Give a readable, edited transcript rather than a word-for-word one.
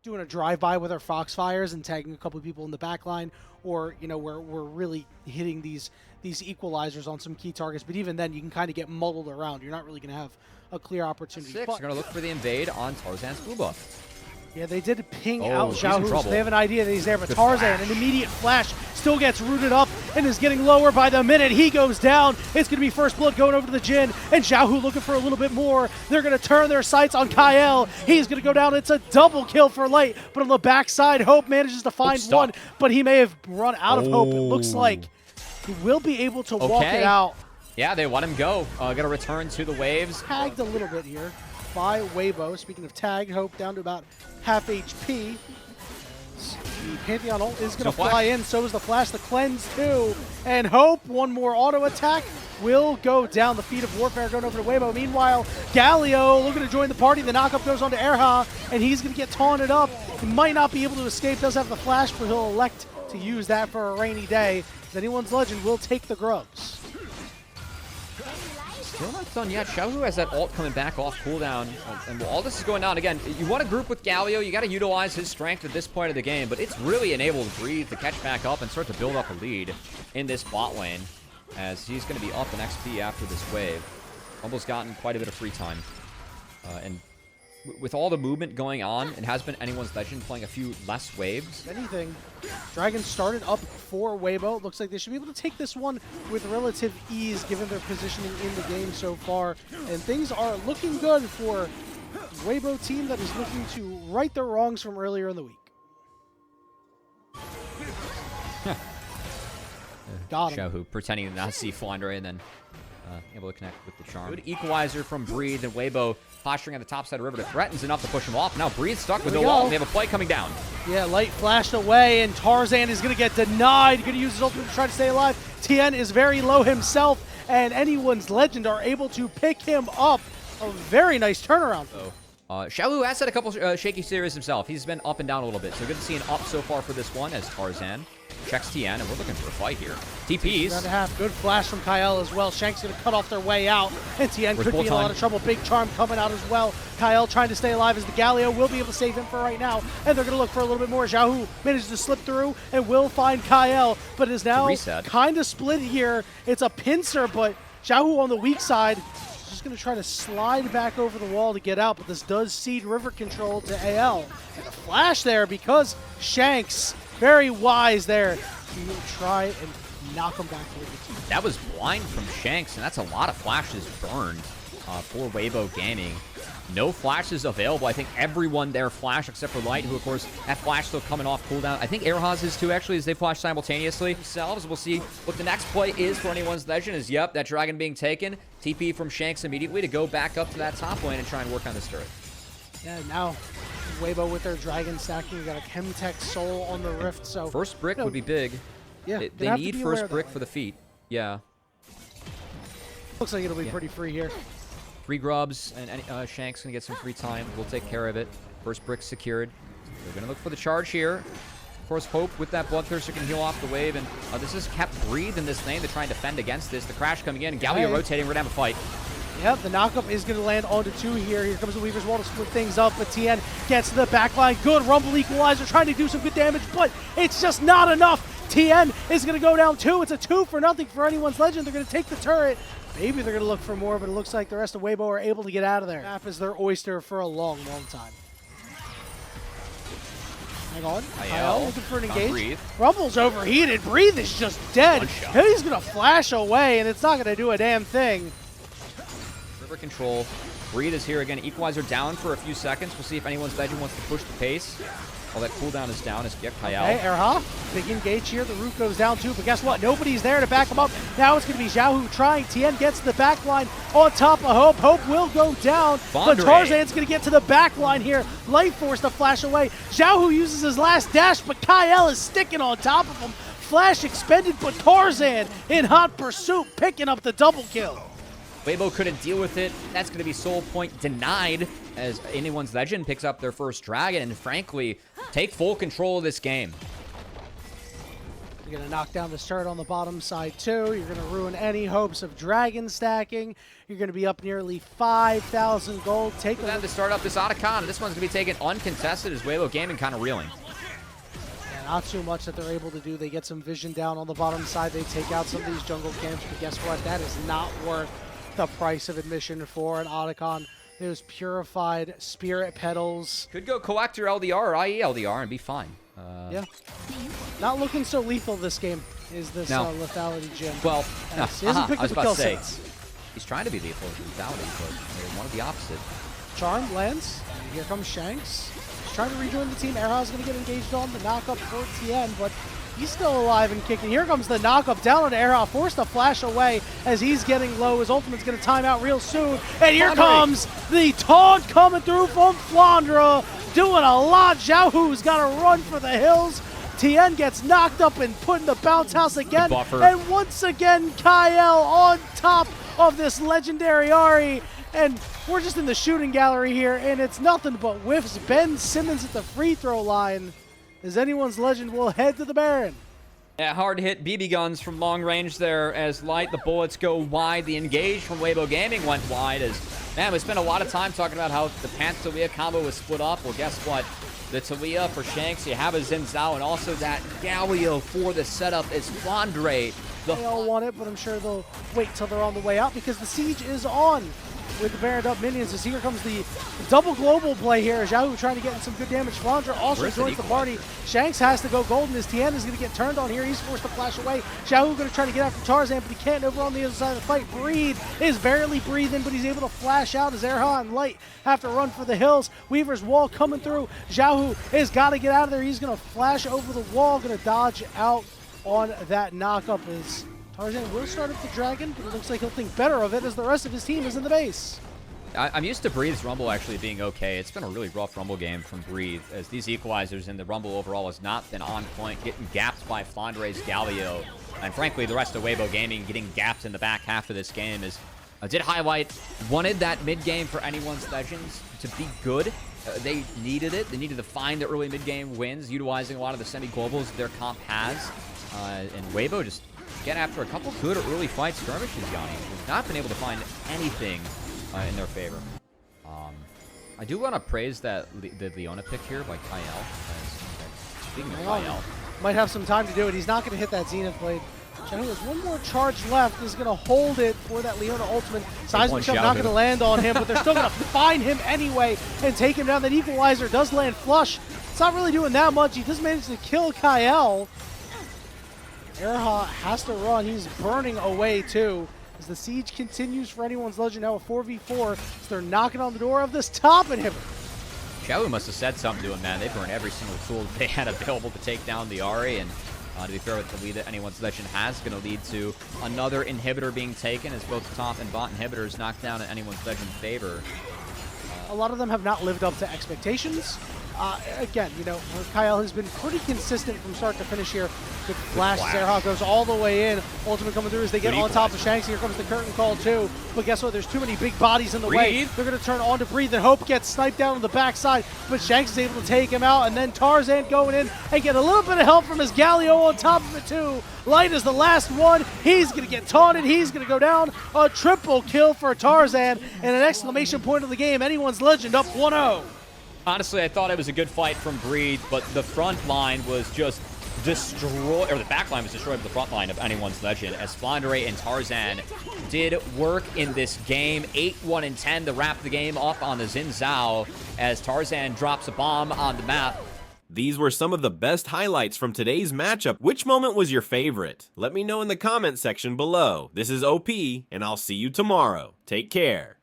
doing a drive-by with our Foxfires and tagging a couple of people in the back line, or, you know, we're really hitting these equalizers on some key targets. But even then, you can kind of get muddled around. You're not really going to have a clear opportunity. They're going to look for the invade on Tarzan's blue buff. Yeah, they did ping out he's Xiaohu, in so trouble. they have an idea that he's there. But Good Tarzan, flash. an immediate flash, still gets rooted up and is getting lower by the minute. He goes down. It's going to be first blood going over to the Jin, and Xiaohu looking for a little bit more. They're going to turn their sights on Kyle. He's going to go down. It's a double kill for Light, but on the backside, Hope manages to find one, but he may have run out of Hope. It looks like he will be able to walk it out. Yeah, they let him go. Going to return to the waves. Tagged a little bit here by Weibo. Speaking of tagged, Hope down to about half HP. The Pantheon ult is going to fly in, so is the flash, the cleanse too. And Hope, one more auto attack, will go down. The feet of warfare going over to Weibo. Meanwhile, Galio looking to join the party. The knockup goes on to Erha, and he's going to get taunted up. He might not be able to escape, does have the flash, but he'll elect to use that for a rainy day. Anyone's Legend will take the grubs. Still not done yet. Xiaohu has that ult coming back off cooldown. And while all this is going on, again, you want to group with Galio. You got to utilize his strength at this point of the game. But it's really enabled Breathe to catch back up and start to build up a lead in this bot lane, as he's going to be up in XP after this wave. Almost gotten quite a bit of free time. And with all the movement going on, it has been Anyone's Legend playing a few less waves. If anything, Dragon started up for Weibo. Looks like they should be able to take this one with relative ease given their positioning in the game so far. And things are looking good for Weibo team that is looking to right their wrongs from earlier in the week. Got him. Xiaohu pretending to not see Flandre and then able to connect with the charm. Good equalizer from Breathe, and Weibo posturing at the top side of the river to threatens enough to push him off. Now Breathe stuck with the wall. They have a play coming down. Yeah, Light flashed away, and Tarzan is going to get denied. Going to use his ultimate to try to stay alive. Tien is very low himself, and Anyone's Legend are able to pick him up. A very nice turnaround. Xiaohu has had a couple shaky series himself. He's been up and down a little bit, so good to see an up so far for this one as Tarzan checks Tien, and we're looking for a fight here. TPs. Good flash from Kyle as well. Shank's going to cut off their way out, and Tien could be in a lot of trouble. Big charm coming out as well. Kyle trying to stay alive as the Galio will be able to save him for right now, and they're going to look for a little bit more. Xiaohu manages to slip through and will find Kyle, but is now kind of split here. It's a pincer, but Xiaohu on the weak side is just going to try to slide back over the wall to get out, but this does cede river control to AL. And a flash there because Shanks, very wise there, to try and knock him back to the team. That was blind from Shanks, and that's a lot of flashes burned for Weibo Gaming. No flashes available. I think everyone there flashed except for Light, who, of course, that flash still coming off cooldown. I think Airhaz is too, actually, as they flash simultaneously themselves. We'll see what the next play is for Anyone's Legend. Is, yep, that Dragon being taken. TP from Shanks immediately to go back up to that top lane and try and work on this turret. Yeah, now Weibo with their Dragon stacking. We got a Chemtech Soul on the Rift, so... First brick would be big. Yeah, they need first brick for the feet. Yeah. Looks like it'll be pretty free here. 3 grubs, and Shank's going to get some free time. We'll take care of it. First brick secured. We're going to look for the charge here. Of course, Hope with that Bloodthirster can heal off the wave, and this has kept Breathe in this lane to try and defend against this. The crash coming in, and Galio rotating. We're going to have a fight. Yep, the knockup is going to land onto 2 here. Here comes the Weaver's Wall to split things up, but Tien gets to the back line. Good Rumble Equalizer, trying to do some good damage, but it's just not enough. Tien is going to go down 2. It's a 2-0 for Anyone's Legend. They're going to take the turret. Maybe they're going to look for more, but it looks like the rest of Weibo are able to get out of there. Map is their oyster for a long, long time. Hang on. Kyle looking for an engage. Rumble's overheated. Breathe is just dead. He's going to flash away, and it's not going to do a damn thing. River control. Breathe is here again. Equalizer down for a few seconds. We'll see if Anyone's Legend wants to push the pace. While that cooldown is down, is get Kyle. Okay, Erha, big engage here. The roof goes down too, but guess what? Nobody's there to back him up. Now it's going to be Xiaohu trying. Tien gets to the back line on top of Hope. Hope will go down, but Tarzan's going to get to the back line here. Light Force to flash away. Xiaohu uses his last dash, but Kyle is sticking on top of him. Flash expended, but Tarzan in hot pursuit, picking up the double kill. Weibo couldn't deal with it. That's going to be soul point denied as Anyone's Legend picks up their first Dragon and, frankly, take full control of this game. You're going to knock down the start on the bottom side too. You're going to ruin any hopes of dragon stacking. You're going to be up nearly 5,000 gold. Take them to start up this Otacon. This one's going to be taken uncontested as Weibo Gaming kind of reeling. Yeah, not too much that they're able to do. They get some vision down on the bottom side. They take out some of these jungle camps, but guess what? That is not worth the price of admission for an Otacon. Those purified spirit petals. Could go collect your LDR or IE LDR and be fine. Yeah. Not looking so lethal this game, is this lethality gym. Well, he hasn't picked up a kill since. He's trying to be lethal with lethality, but they want the opposite. Charm lands. And here comes Shanks. He's trying to rejoin the team. Erha's going to get engaged on the knockup for Tien, but he's still alive and kicking. Here comes the knockup down on Erha, forced to flash away as he's getting low. His ultimate's going to time out real soon. And here comes the taunt coming through from Flandre. Doing a lot. Xiaohu's got to run for the hills. Tien gets knocked up and put in the bounce house again. And once again, Kyle on top of this legendary Ahri. And we're just in the shooting gallery here, and it's nothing but whiffs. Ben Simmons at the free throw line. As anyone's legend will head to the Baron. Yeah, hard hit BB guns from long range there as Light. The bullets go wide. The engage from Weibo Gaming went wide as, man, we spent a lot of time talking about how the Panther combo was split up. Well, guess what? The Talia for Shanks, you have a Xin Zhao, and also that Galio for the setup is Flandre. They all want it, but I'm sure they'll wait till they're on the way out because the siege is on with the Baron up minions. As here comes the double global play here. Xiaohu trying to get in some good damage. Flandre also joins the party. Shanks has to go golden as Tien is going to get turned on here. He's forced to flash away. Xiaohu going to try to get after Tarzan, but he can't over on the other side of the fight. Breathe is barely breathing, but he's able to flash out as Erha and Light have to run for the hills. Weaver's wall coming through. Xiaohu has got to get out of there. He's going to flash over the wall, going to dodge out on that knockup as Tarzan will start up the dragon, but it looks like he'll think better of it as the rest of his team is in the base. I'm used to Breethe's Rumble actually being okay. It's been a really rough Rumble game from Breathe, as these equalizers in the Rumble overall has not been on point, getting gapped by Flandre's Galio. And frankly, the rest of Weibo Gaming getting gapped in the back half of this game is, did highlight, wanted that mid-game for anyone's Legends to be good. They needed it. They needed to find the early mid-game wins, utilizing a lot of the semi-globals their comp has. And Weibo just get after a couple good early fight skirmishes, Yanni. We've not been able to find anything in their favor. I do want to praise that the Leona pick here by Kyle. Speaking of Kyle, might have some time to do it. He's not going to hit that Zenith Blade. Xiaohu has one more charge left. Is going to hold it for that Leona ultimate. Seismic Shot not going to land on him, but they're still going to find him anyway and take him down. That equalizer does land flush. It's not really doing that much. He does manage to kill Kyle. Erha has to run. He's burning away too. As the siege continues for anyone's legend, now a 4v4, so they're knocking on the door of this top inhibitor. Xiaohu must have said something to him, man. They burned every single tool that they had available to take down the Ahri, and to be fair with the lead that anyone's legend has, going to lead to another inhibitor being taken as both top and bot inhibitors knocked down in anyone's legend's favor. A lot of them have not lived up to expectations. Again, you know, Kyle has been pretty consistent from start to finish here. Good flash. Erha goes all the way in. Ultimate coming through as they get on top of Shanks. Here comes the curtain call too. But guess what? There's too many big bodies in the way. They're going to turn on to Breathe, and Hope gets sniped down on the backside. But Shanks is able to take him out, and then Tarzan going in and get a little bit of help from his Galio on top of it too. Light is the last one. He's going to get taunted. He's going to go down. A triple kill for Tarzan, and an exclamation point of the game. Anyone's legend up 1-0. Honestly, I thought it was a good fight from Breathe, but the front line was just destroyed, or the back line was destroyed, but the front line of anyone's legend, as Flandre and Tarzan did work in this game. 8-1-10 to wrap the game up on the Xin Zhao, as Tarzan drops a bomb on the map. These were some of the best highlights from today's matchup. Which moment was your favorite? Let me know in the comment section below. This is OP, and I'll see you tomorrow. Take care.